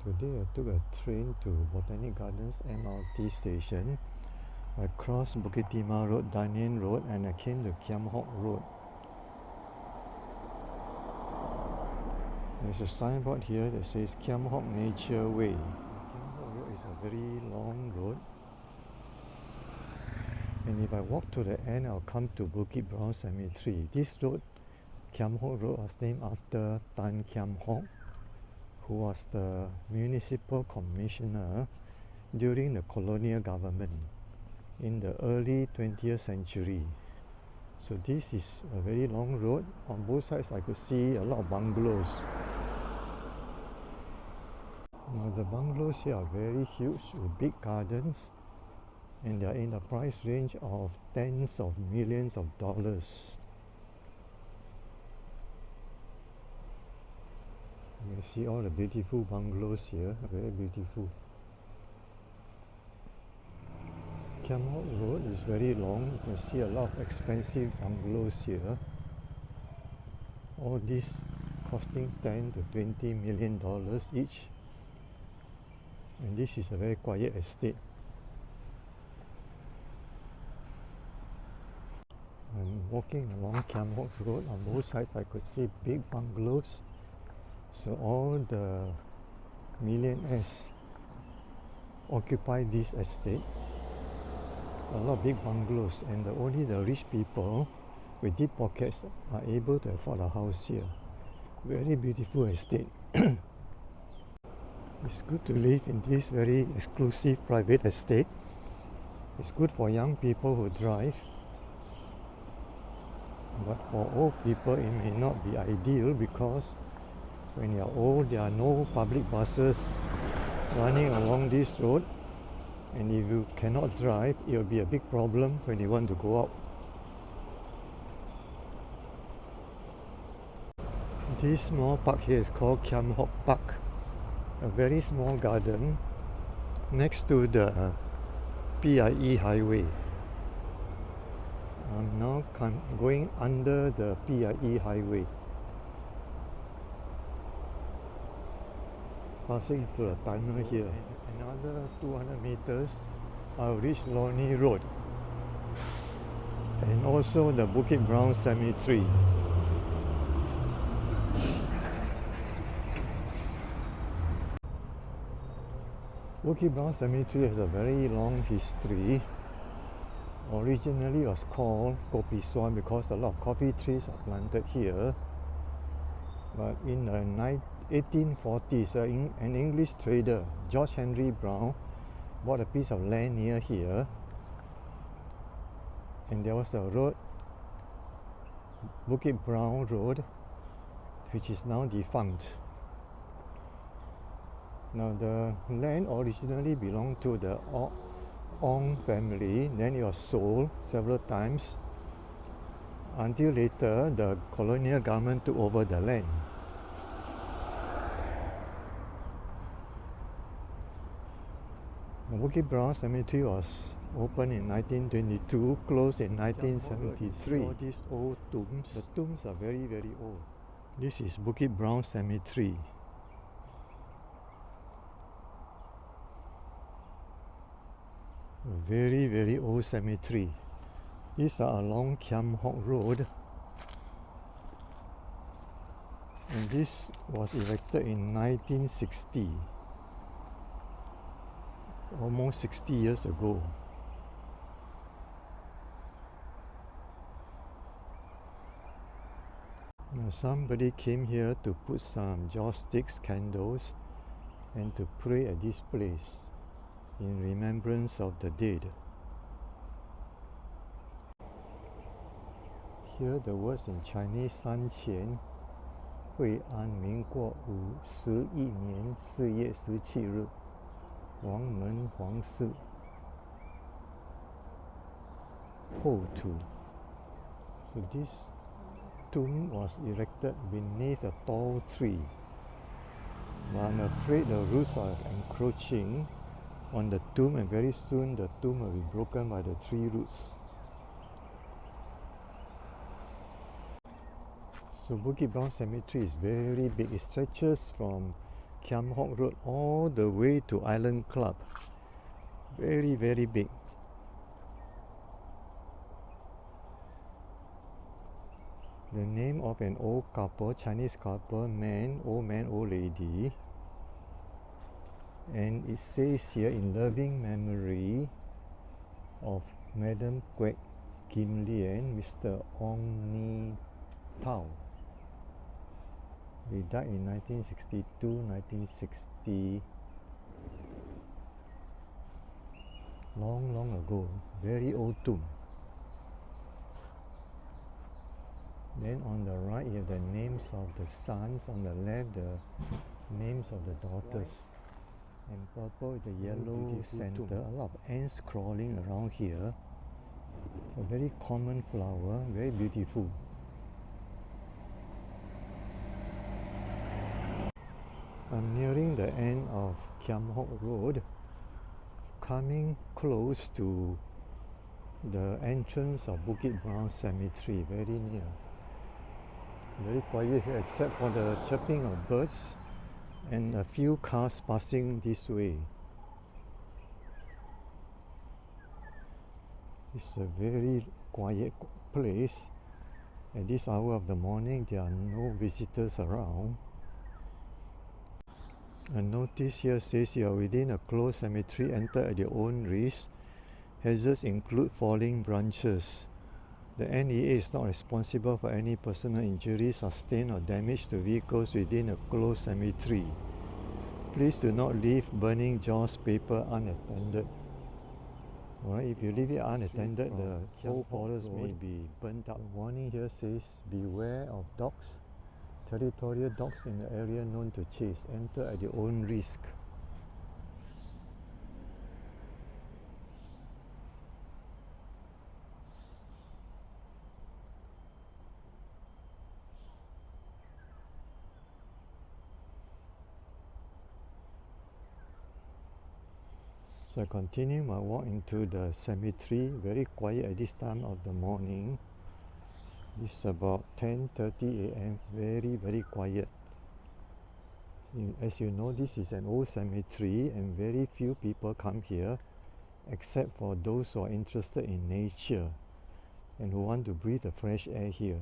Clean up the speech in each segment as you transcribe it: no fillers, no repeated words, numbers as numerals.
Today I took a train to Botanic Gardens MRT station. I crossed Bukit Timah Road, Dunearn Road, and I came to Kheam Hock Road. There's a signboard here that says Kheam Hock Nature Way. Kheam Hock Road is a very long road. And if I walk to the end, I'll come to Bukit Brown Cemetery. This road, Kheam Hock Road, was named after Tan Kheam Hock, who was the municipal commissioner during the colonial government in the early 20th century. So this is a very long road. On both sides I could see a lot of bungalows. Now the bungalows here are very huge with big gardens, and they are in the price range of tens of millions of dollars. You can see all the beautiful bungalows here, very beautiful. Kheam Hock Road is very long. You can see a lot of expensive bungalows here. All these costing 10 to 20 million dollars each. And this is a very quiet estate. I'm walking along Kheam Hock Road. On both sides I could see big bungalows. So all the millionaires occupy this estate. A lot of big bungalows, and only the rich people with deep pockets are able to afford a house here. Very beautiful estate. It's good to live in this very exclusive private estate. It's good for young people who drive, but for old people it may not be ideal, because when you're old there are no public buses running along this road, and if you cannot drive, it will be a big problem when you want to go out. This small park here is called Kheam Hock Park, a very small garden next to the PIE highway. I'm now going under the PIE highway, passing through a tunnel here. Another 200 meters I'll reach Lonnie Road and also the Bukit Brown Cemetery. Bukit Brown Cemetery has a very long history. Originally it was called Kopi Suan because a lot of coffee trees are planted here. But in the 1840s, an English trader, George Henry Brown, bought a piece of land near here, and there was a road, Bukit Brown Road, which is now defunct. Now the land originally belonged to the Ong family, then it was sold several times until later the colonial government took over the land. The Bukit Brown Cemetery was opened in 1922, closed in 1973. All these old tombs. The tombs are very, very old. This is Bukit Brown Cemetery. A very, very old cemetery. These are along Kheam Hock Road. And this was erected in 1960. Almost 60 years ago. Now somebody came here to put some joss sticks, candles, and to pray at this place in remembrance of the dead. Here the words in Chinese: 3前惠安民国51年4月17日 王门皇室后土. So this tomb was erected beneath a tall tree, but I'm afraid the roots are encroaching on the tomb, and very soon the tomb will be broken by the tree roots. So Bukit Brown Cemetery is very big. It stretches from Kheam Hock Road all the way to Island Club. Very, very big. The name of an old couple, Chinese couple, old man, old lady. And it says here, in loving memory of Madam Quek Kim Lian, Mr. Ong Ni Tao. He died in 1962, 1960. Long ago. Very old tomb. Then on the right you have the names of the sons, on the left the names of the daughters. And purple, the yellow center. A lot of ants crawling around here. A very common flower, very beautiful. I'm nearing the end of Kheam Hock Road, coming close to the entrance of Bukit Brown Cemetery, very near. Very quiet here except for the chirping of birds and a few cars passing this way. It's a very quiet place. At this hour of the morning there are no visitors around. A notice here says you are within a closed cemetery, enter at your own risk. Hazards include falling branches. The NEA is not responsible for any personal injury sustained or damage to vehicles within a closed cemetery. Please do not leave burning jaws paper unattended. Alright, if you leave it unattended, the whole forest may be burnt up. The warning here says, beware of dogs. Territorial dogs in the area known to chase. Enter at your own risk. So I continue my walk into the cemetery, very quiet at this time of the morning. It's about 10:30 a.m. very quiet. As you know, this is an old cemetery and very few people come here except for those who are interested in nature and who want to breathe the fresh air here.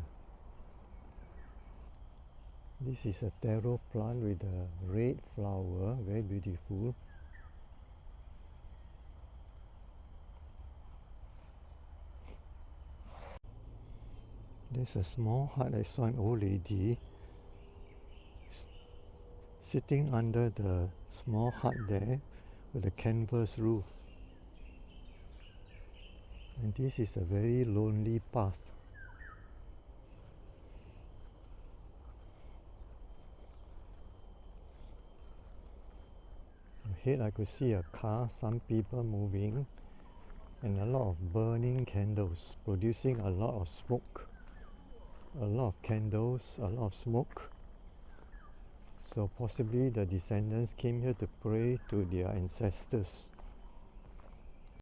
This is a taro plant with a red flower, very beautiful. There's a small hut. I saw an old lady sitting under the small hut there with a canvas roof. And this is a very lonely path. Ahead I could see a car, some people moving, and a lot of burning candles producing a lot of smoke. A lot of candles, a lot of smoke. So possibly the descendants came here to pray to their ancestors.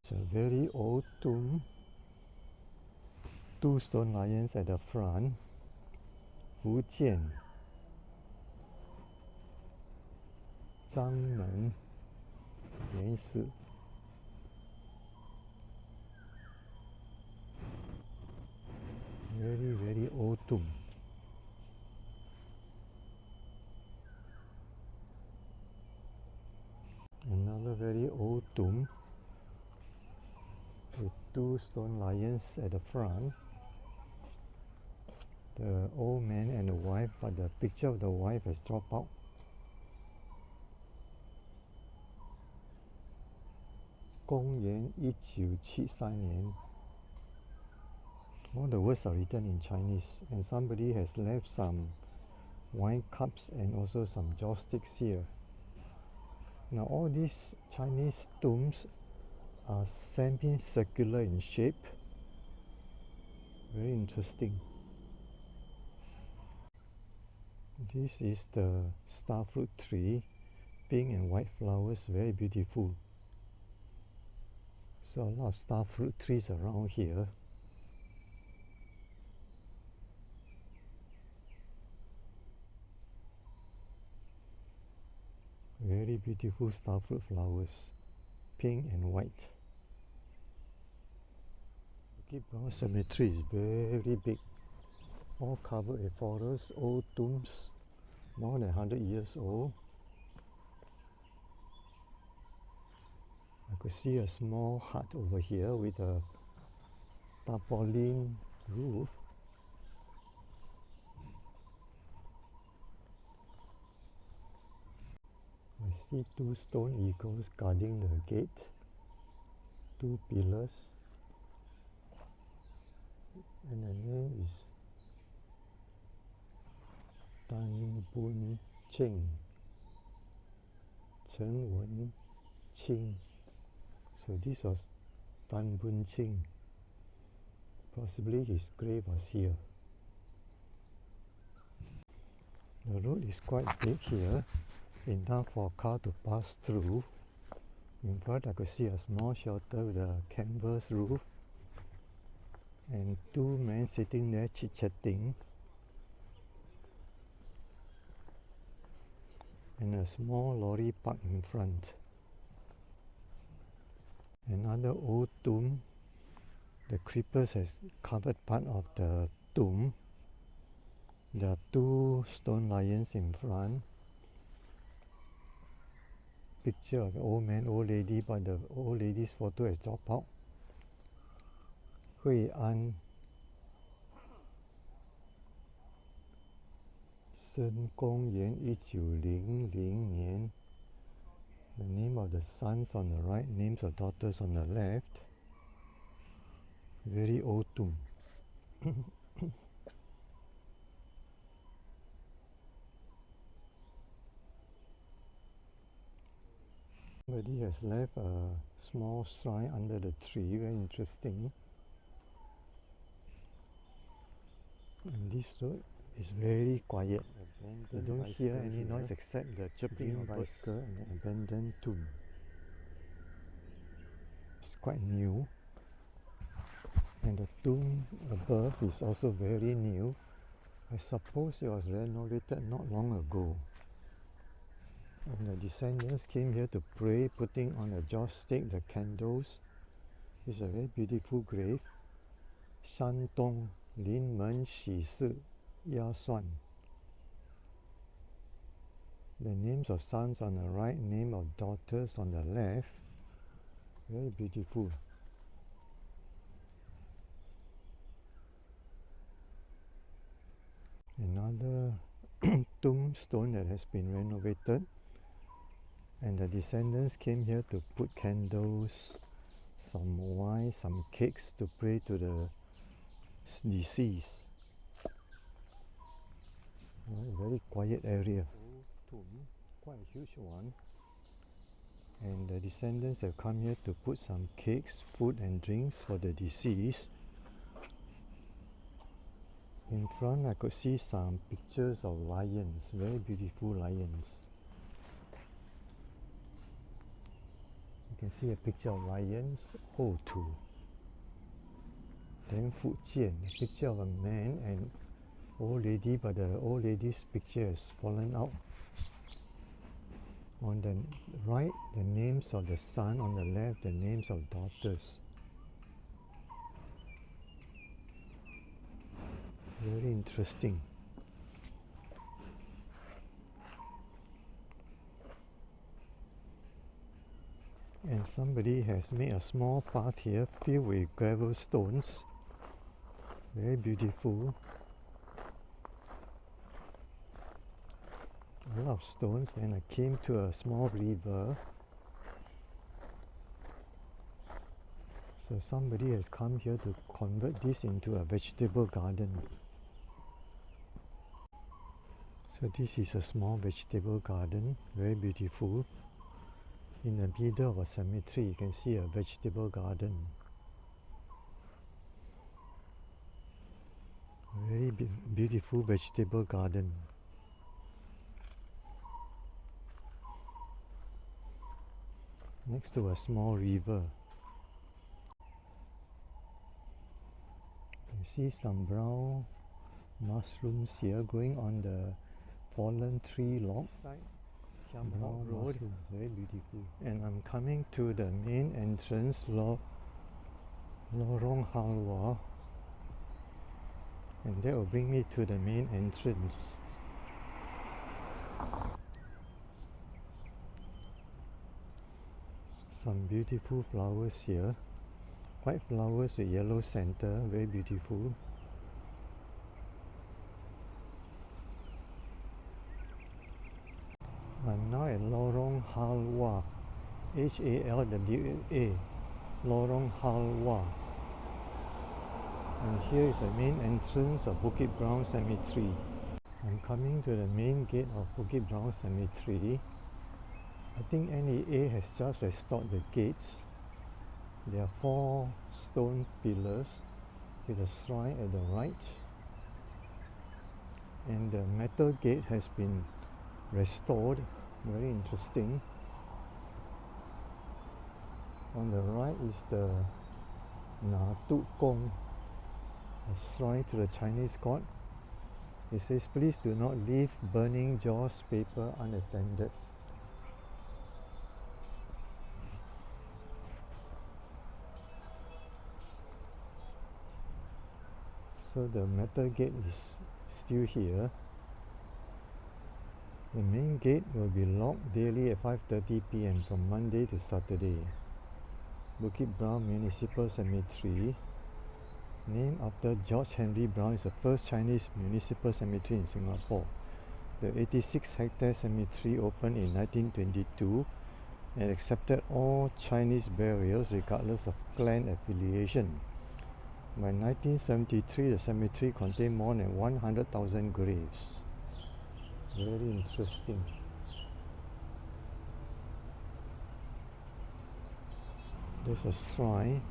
It's a very old tomb. 2 stone lions at the front. Fujian. Zhangmen. Yanshi. Very old tomb. Another very old tomb with 2 stone lions at the front. The old man and the wife, but the picture of the wife has dropped out. Gongyuan 1973年. All the words are written in Chinese, and somebody has left some wine cups and also some joss sticks here. Now all these Chinese tombs are semicircular in shape. Very interesting. This is the starfruit tree, pink and white flowers, very beautiful. So a lot of starfruit trees around here. Very beautiful starfruit flowers, pink and white. Bukit Brown Cemetery is very big, all covered with forest, old tombs, more than 100 years old. I could see a small hut over here with a tarpaulin roof. I see two stone eagles guarding the gate, two pillars, and the name is Tan Bun Ching, Chen Wen Qing. So this was Tan Bun Ching. Possibly his grave was here. The road is quite big here, enough for a car to pass through. In front I could see a small shelter with a canvas roof and two men sitting there chit-chatting, and a small lorry parked in front. Another old tomb. The creepers has covered part of the tomb. There are two stone lions in front. Picture of an old man, old lady, but the old lady's photo has dropped out. Hui An Sen Gong Yuan 1900年. The name of the sons on the right, names of daughters on the left. Very old tomb. Somebody has left a small shrine under the tree, very interesting. And this road is very quiet. You don't hear any noise except the chirping of birds and an abandoned tomb. It's quite new. And the tomb above is also very new. I suppose it was renovated not long ago. And the descendants came here to pray, putting on a joss stick the candles. It's a very beautiful grave. Shandong Lin Men Xi Si Ya Suan. The names of sons on the right, name of daughters on the left. Very beautiful. Another tombstone that has been renovated, and the descendants came here to put candles, some wine, some cakes to pray to the deceased. Very quiet area. Old tomb, quite a huge one. And the descendants have come here to put some cakes, food and drinks for the deceased. In front I could see some pictures of lions, very beautiful lions. You can see a picture of lions, Ho Tu. Then Fujian, a picture of a man and old lady, but the old lady's picture has fallen out. On the right, the names of the son, on the left, the names of daughters. Very interesting. And somebody has made a small path here filled with gravel stones. Very beautiful. A lot of stones, and I came to a small river. So somebody has come here to convert this into a vegetable garden. So this is a small vegetable garden, very beautiful. In the middle of a cemetery, you can see a vegetable garden. Very beautiful vegetable garden. Next to a small river. You see some brown mushrooms here growing on the fallen tree log. Kheam Hock Road, very beautiful. and I'm coming to the main entrance, Lorong Halwa, and that will bring me to the main entrance. Some beautiful flowers here, white flowers with yellow center, very beautiful. I'm now at Lorong Halwa, Halwa, Lorong Halwa. And here is the main entrance of Bukit Brown Cemetery. I'm coming to the main gate of Bukit Brown Cemetery. I think NEA has just restored the gates. There are 4 stone pillars with a shrine at the right. And the metal gate has been restored, very interesting. On the right is the Na Tu Kong, a shrine to the Chinese god. It says, please do not leave burning jaws paper unattended. So the metal gate is still here. The main gate will be locked daily at 5:30 p.m. from Monday to Saturday. Bukit Brown Municipal Cemetery, named after George Henry Brown, is the first Chinese municipal cemetery in Singapore. The 86-hectare cemetery opened in 1922 and accepted all Chinese burials regardless of clan affiliation. By 1973, the cemetery contained more than 100,000 graves. Very interesting. There's a shrine,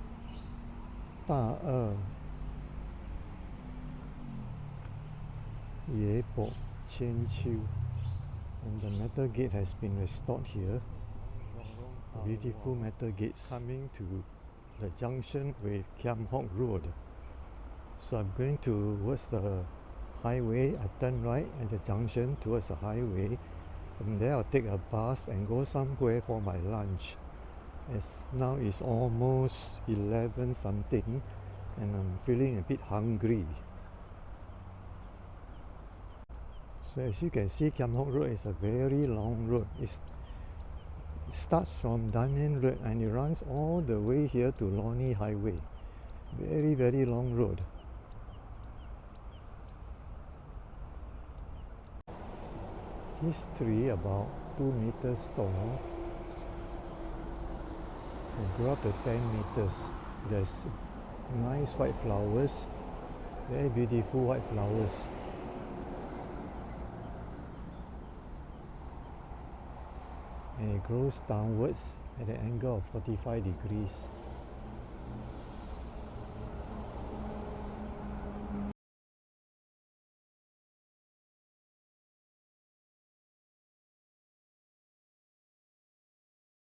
Ye Po Qian Qiu, and the metal gate has been restored here. Beautiful metal gates coming to the junction with Kheam Hock Road. So I'm going towards the highway. I turn right at the junction towards the highway. From there I'll take a bus and go somewhere for my lunch. As now it's almost 11 something and I'm feeling a bit hungry. So as you can see, Kheam Hock Road is a very long road. It starts from Dunearn Road and it runs all the way here to Lornie Highway. Very, very long road. History about 2 meters tall. It grew up to 10 meters. There's nice white flowers, very beautiful white flowers. And it grows downwards at an angle of 45 degrees.